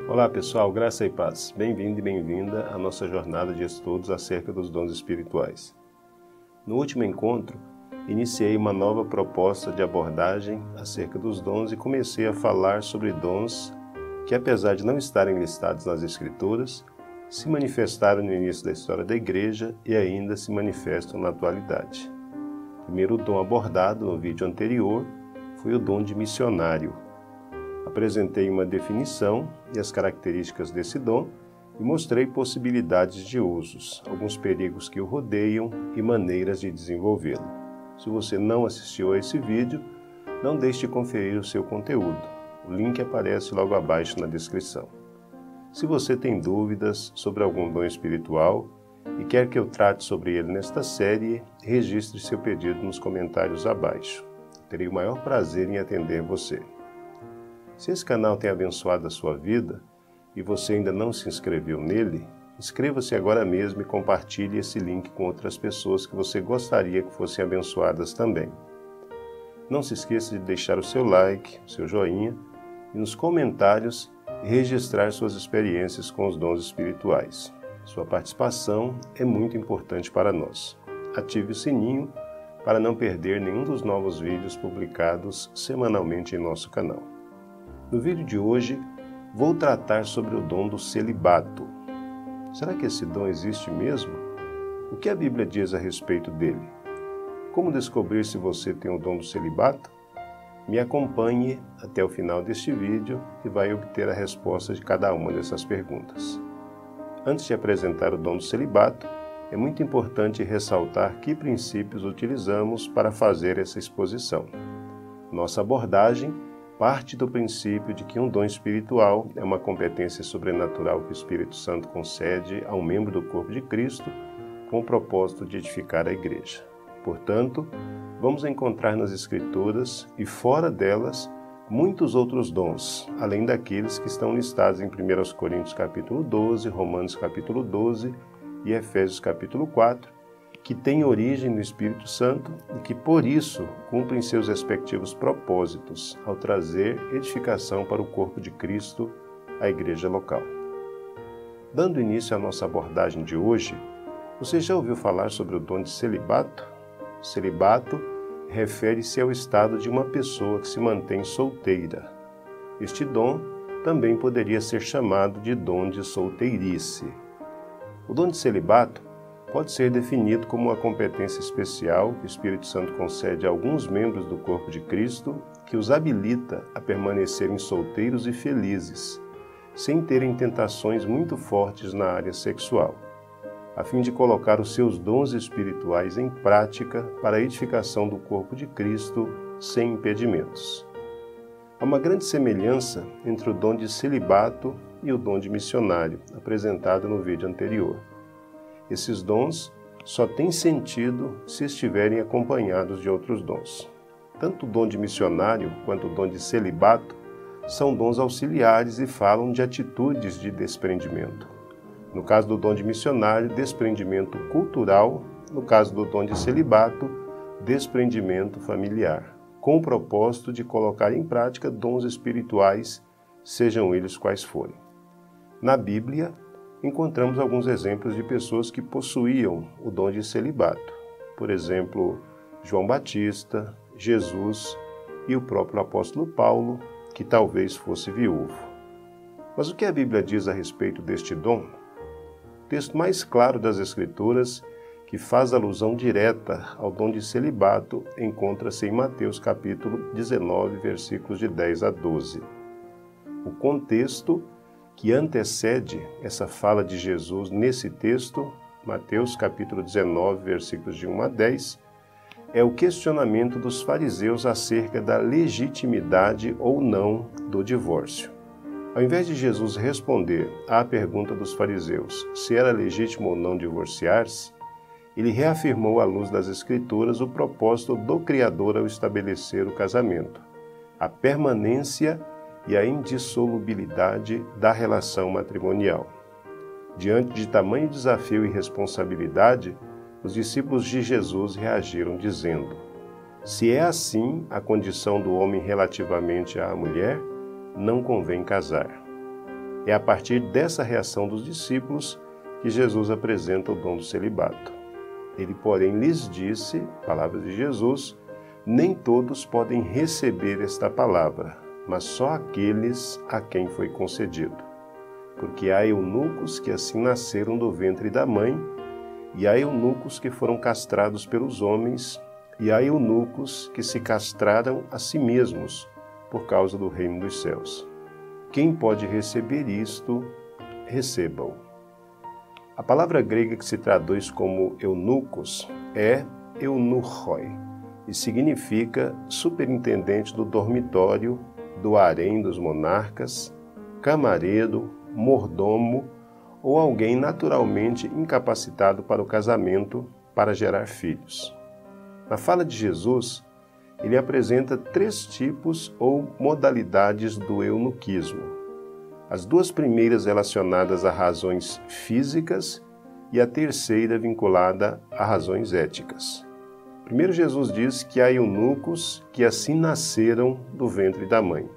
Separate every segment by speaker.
Speaker 1: Olá pessoal, graça e paz. Bem-vindo e bem-vinda à nossa jornada de estudos acerca dos dons espirituais. No último encontro, iniciei uma nova proposta de abordagem acerca dos dons e comecei a falar sobre dons que, apesar de não estarem listados nas Escrituras, se manifestaram no início da história da Igreja e ainda se manifestam na atualidade. O primeiro dom abordado no vídeo anterior foi o dom de missionário. Apresentei uma definição e as características desse dom e mostrei possibilidades de usos, alguns perigos que o rodeiam e maneiras de desenvolvê-lo. Se você não assistiu a esse vídeo, não deixe de conferir o seu conteúdo. O link aparece logo abaixo na descrição. Se você tem dúvidas sobre algum dom espiritual e quer que eu trate sobre ele nesta série, registre seu pedido nos comentários abaixo. Terei o maior prazer em atender você. Se esse canal tem abençoado a sua vida e você ainda não se inscreveu nele, inscreva-se agora mesmo e compartilhe esse link com outras pessoas que você gostaria que fossem abençoadas também. Não se esqueça de deixar o seu like, o seu joinha e nos comentários registrar suas experiências com os dons espirituais. Sua participação é muito importante para nós. Ative o sininho para não perder nenhum dos novos vídeos publicados semanalmente em nosso canal. No vídeo de hoje, vou tratar sobre o dom do celibato. Será que esse dom existe mesmo? O que a Bíblia diz a respeito dele? Como descobrir se você tem o dom do celibato? Me acompanhe até o final deste vídeo e vai obter a resposta de cada uma dessas perguntas. Antes de apresentar o dom do celibato, é muito importante ressaltar que princípios utilizamos para fazer essa exposição. Nossa abordagem parte do princípio de que um dom espiritual é uma competência sobrenatural que o Espírito Santo concede a um membro do corpo de Cristo com o propósito de edificar a igreja. Portanto, vamos encontrar nas Escrituras e fora delas muitos outros dons, além daqueles que estão listados em 1 Coríntios capítulo 12, Romanos capítulo 12 e Efésios capítulo 4, que têm origem no Espírito Santo e que, por isso, cumprem seus respectivos propósitos ao trazer edificação para o corpo de Cristo, a igreja local. Dando início à nossa abordagem de hoje, você já ouviu falar sobre o dom de celibato? Celibato refere-se ao estado de uma pessoa que se mantém solteira. Este dom também poderia ser chamado de dom de solteirice. O dom de celibato pode ser definido como uma competência especial que o Espírito Santo concede a alguns membros do corpo de Cristo que os habilita a permanecerem solteiros e felizes, sem terem tentações muito fortes na área sexual, a fim de colocar os seus dons espirituais em prática para a edificação do corpo de Cristo sem impedimentos. Há uma grande semelhança entre o dom de celibato e o dom de missionário, apresentado no vídeo anterior. Esses dons só têm sentido se estiverem acompanhados de outros dons. Tanto o dom de missionário quanto o dom de celibato são dons auxiliares e falam de atitudes de desprendimento. No caso do dom de missionário, desprendimento cultural; no caso do dom de celibato, desprendimento familiar, com o propósito de colocar em prática dons espirituais, sejam eles quais forem. Na Bíblia, encontramos alguns exemplos de pessoas que possuíam o dom de celibato. Por exemplo, João Batista, Jesus e o próprio apóstolo Paulo, que talvez fosse viúvo. Mas o que a Bíblia diz a respeito deste dom? O texto mais claro das Escrituras, que faz alusão direta ao dom de celibato, encontra-se em Mateus capítulo 19, versículos de 10 a 12. O contexto que antecede essa fala de Jesus nesse texto, Mateus capítulo 19, versículos de 1 a 10, é o questionamento dos fariseus acerca da legitimidade ou não do divórcio. Ao invés de Jesus responder à pergunta dos fariseus se era legítimo ou não divorciar-se, ele reafirmou à luz das Escrituras o propósito do Criador ao estabelecer o casamento, a permanência e a indissolubilidade da relação matrimonial. Diante de tamanho desafio e responsabilidade, os discípulos de Jesus reagiram dizendo: se é assim a condição do homem relativamente à mulher, não convém casar. É a partir dessa reação dos discípulos que Jesus apresenta o dom do celibato. Ele, porém, lhes disse, palavras de Jesus, nem todos podem receber esta palavra, mas só aqueles a quem foi concedido. Porque há eunucos que assim nasceram do ventre da mãe, e há eunucos que foram castrados pelos homens, e há eunucos que se castraram a si mesmos por causa do reino dos céus. Quem pode receber isto, receba-o. A palavra grega que se traduz como eunucos é eunuchoi e significa superintendente do dormitório, do harém dos monarcas, camareiro, mordomo ou alguém naturalmente incapacitado para o casamento para gerar filhos. Na fala de Jesus, ele apresenta 3 tipos ou modalidades do eunuquismo. As 2 primeiras relacionadas a razões físicas e a terceira vinculada a razões éticas. Primeiro, Jesus diz que há eunucos que assim nasceram do ventre da mãe.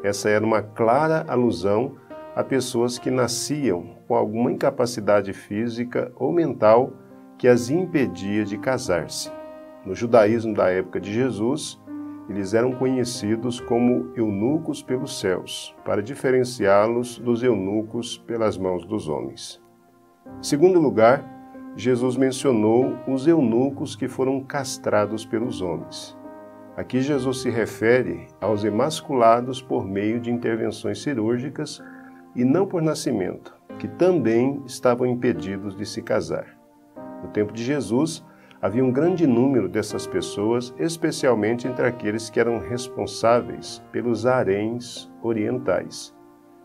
Speaker 1: Essa era uma clara alusão a pessoas que nasciam com alguma incapacidade física ou mental que as impedia de casar-se. No judaísmo da época de Jesus, eles eram conhecidos como eunucos pelos céus, para diferenciá-los dos eunucos pelas mãos dos homens. Em segundo lugar, Jesus mencionou os eunucos que foram castrados pelos homens. Aqui Jesus se refere aos emasculados por meio de intervenções cirúrgicas e não por nascimento, que também estavam impedidos de se casar. No tempo de Jesus, havia um grande número dessas pessoas, especialmente entre aqueles que eram responsáveis pelos haréns orientais.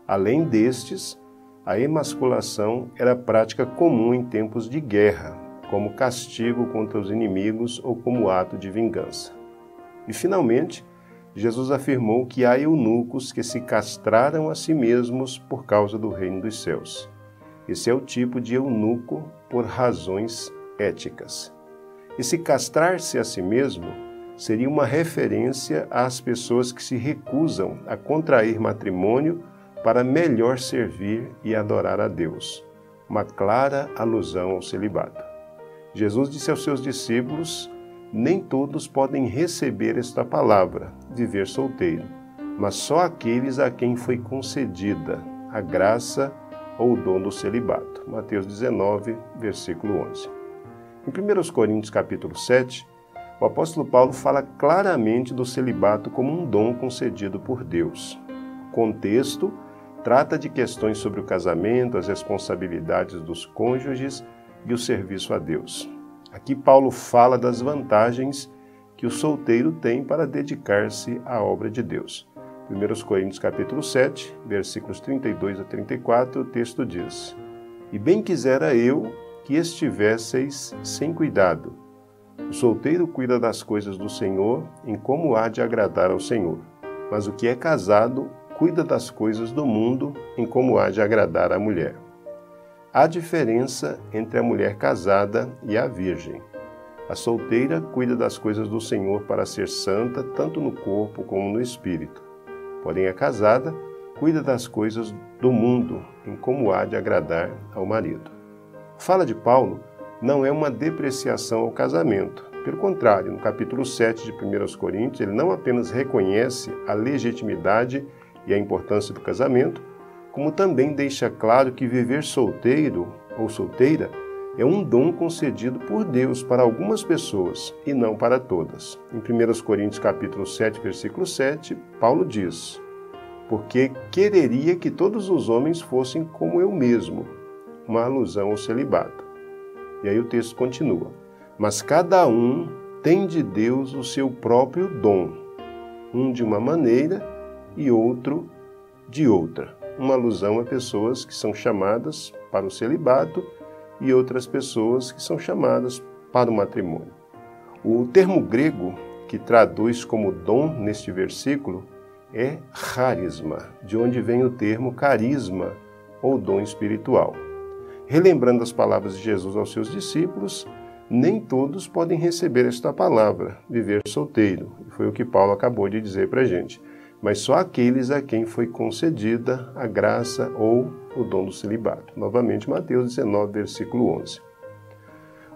Speaker 1: Além destes, a emasculação era prática comum em tempos de guerra, como castigo contra os inimigos ou como ato de vingança. E, finalmente, Jesus afirmou que há eunucos que se castraram a si mesmos por causa do reino dos céus. Esse é o tipo de eunuco por razões éticas. Esse castrar-se a si mesmo seria uma referência às pessoas que se recusam a contrair matrimônio para melhor servir e adorar a Deus. Uma clara alusão ao celibato. Jesus disse aos seus discípulos: nem todos podem receber esta palavra, viver solteiro, mas só aqueles a quem foi concedida a graça ou o dom do celibato. Mateus 19, versículo 11. Em 1 Coríntios capítulo 7, o apóstolo Paulo fala claramente do celibato como um dom concedido por Deus. O contexto trata de questões sobre o casamento, as responsabilidades dos cônjuges e o serviço a Deus. Aqui Paulo fala das vantagens que o solteiro tem para dedicar-se à obra de Deus. 1 Coríntios capítulo 7, versículos 32 a 34, o texto diz: E bem quisera eu que estivesseis sem cuidado. O solteiro cuida das coisas do Senhor, em como há de agradar ao Senhor. Mas o que é casado cuida das coisas do mundo, em como há de agradar à mulher. Há diferença entre a mulher casada e a virgem. A solteira cuida das coisas do Senhor para ser santa, tanto no corpo como no espírito. Porém, a casada cuida das coisas do mundo, em como há de agradar ao marido. A fala de Paulo não é uma depreciação ao casamento. Pelo contrário, no capítulo 7 de 1 Coríntios, ele não apenas reconhece a legitimidade e a importância do casamento, como também deixa claro que viver solteiro ou solteira é um dom concedido por Deus para algumas pessoas e não para todas. Em 1 Coríntios capítulo 7, versículo 7, Paulo diz: porque quereria que todos os homens fossem como eu mesmo, uma alusão ao celibato. E aí o texto continua: mas cada um tem de Deus o seu próprio dom, um de uma maneira e outro de outra. Uma alusão a pessoas que são chamadas para o celibato e outras pessoas que são chamadas para o matrimônio. O termo grego que traduz como dom neste versículo é charisma, de onde vem o termo carisma ou dom espiritual. Relembrando as palavras de Jesus aos seus discípulos, nem todos podem receber esta palavra, viver solteiro. E foi o que Paulo acabou de dizer para a gente. mas só aqueles a quem foi concedida a graça ou o dom do celibato. Novamente, Mateus 19, versículo 11.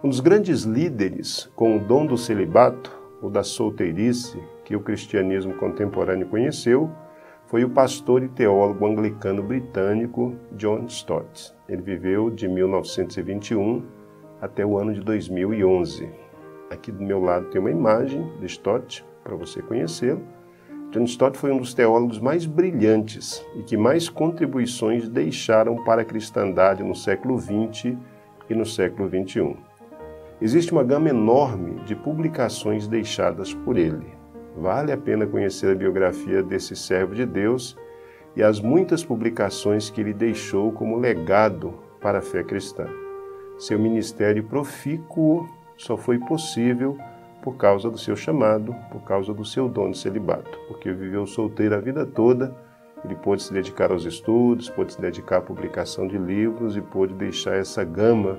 Speaker 1: Um dos grandes líderes com o dom do celibato, ou da solteirice, que o cristianismo contemporâneo conheceu, foi o pastor e teólogo anglicano britânico John Stott. Ele viveu de 1921 até o ano de 2011. Aqui do meu lado tem uma imagem de Stott, para você conhecê-lo. John Stott foi um dos teólogos mais brilhantes e que mais contribuições deixaram para a cristandade no século XX e no século XXI. Existe uma gama enorme de publicações deixadas por ele. Vale a pena conhecer a biografia desse servo de Deus e as muitas publicações que ele deixou como legado para a fé cristã. Seu ministério profícuo só foi possível por causa do seu chamado, por causa do seu dom de celibato, porque viveu solteiro a vida toda, ele pôde se dedicar aos estudos, pôde se dedicar à publicação de livros e pôde deixar essa gama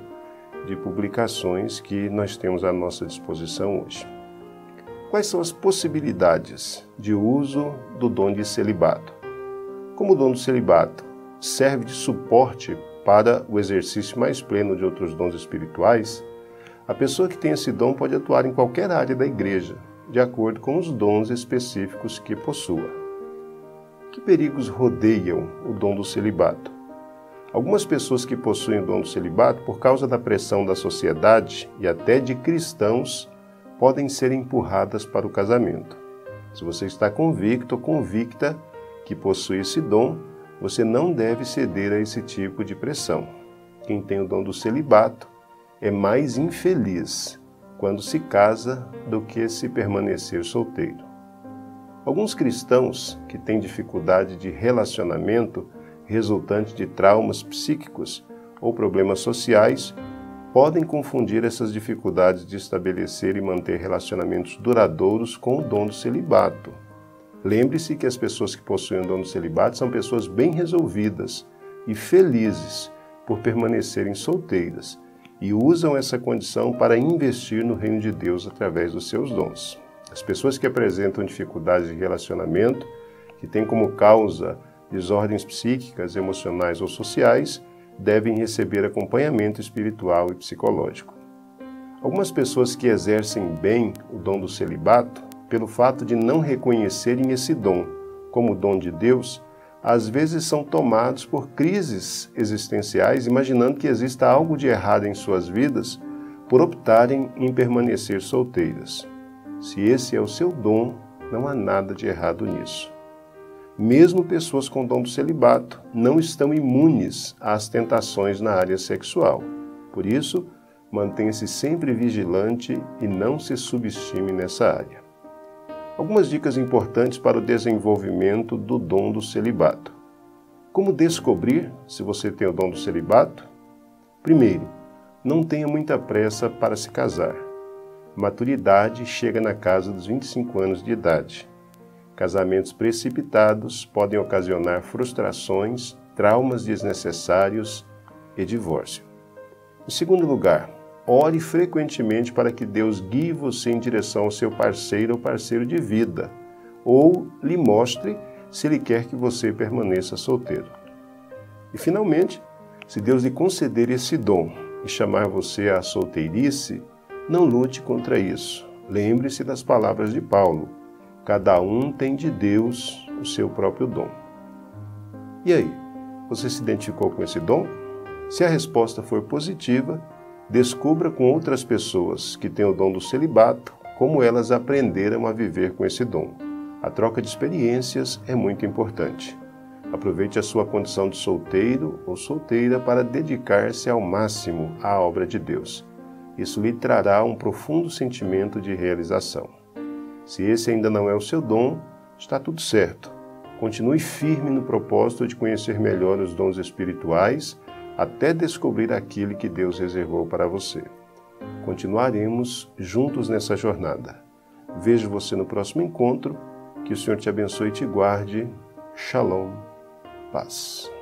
Speaker 1: de publicações que nós temos à nossa disposição hoje. Quais são as possibilidades de uso do dom de celibato? Como o dom do celibato serve de suporte para o exercício mais pleno de outros dons espirituais, a pessoa que tem esse dom pode atuar em qualquer área da igreja, de acordo com os dons específicos que possua. Que perigos rodeiam o dom do celibato? Algumas pessoas que possuem o dom do celibato, por causa da pressão da sociedade e até de cristãos, podem ser empurradas para o casamento. Se você está convicto ou convicta que possui esse dom, você não deve ceder a esse tipo de pressão. Quem tem o dom do celibato é mais infeliz quando se casa do que se permanecer solteiro. Alguns cristãos que têm dificuldade de relacionamento resultante de traumas psíquicos ou problemas sociais, podem confundir essas dificuldades de estabelecer e manter relacionamentos duradouros com o dom do celibato. Lembre-se que as pessoas que possuem o dom do celibato são pessoas bem resolvidas e felizes por permanecerem solteiras e usam essa condição para investir no reino de Deus através dos seus dons. As pessoas que apresentam dificuldades de relacionamento, que têm como causa desordens psíquicas, emocionais ou sociais, devem receber acompanhamento espiritual e psicológico. Algumas pessoas que exercem bem o dom do celibato, pelo fato de não reconhecerem esse dom como dom de Deus, às vezes são tomados por crises existenciais, imaginando que exista algo de errado em suas vidas por optarem em permanecer solteiras. Se esse é o seu dom, não há nada de errado nisso. Mesmo pessoas com dom do celibato não estão imunes às tentações na área sexual. Por isso, mantenha-se sempre vigilante e não se subestime nessa área. Algumas dicas importantes para o desenvolvimento do dom do celibato. Como descobrir se você tem o dom do celibato? Primeiro, não tenha muita pressa para se casar. Maturidade chega na casa dos 25 anos de idade. Casamentos precipitados podem ocasionar frustrações, traumas desnecessários e divórcio. Em segundo lugar, ore frequentemente para que Deus guie você em direção ao seu parceiro ou parceiro de vida, ou lhe mostre se Ele quer que você permaneça solteiro. E finalmente, se Deus lhe conceder esse dom e chamar você à solteirice, não lute contra isso. Lembre-se das palavras de Paulo. Cada um tem de Deus o seu próprio dom. E aí, você se identificou com esse dom? Se a resposta for positiva, descubra com outras pessoas que têm o dom do celibato como elas aprenderam a viver com esse dom. A troca de experiências é muito importante. Aproveite a sua condição de solteiro ou solteira para dedicar-se ao máximo à obra de Deus. Isso lhe trará um profundo sentimento de realização. Se esse ainda não é o seu dom, está tudo certo. Continue firme no propósito de conhecer melhor os dons espirituais até descobrir aquilo que Deus reservou para você. Continuaremos juntos nessa jornada. Vejo você no próximo encontro. Que o Senhor te abençoe e te guarde. Shalom. Paz.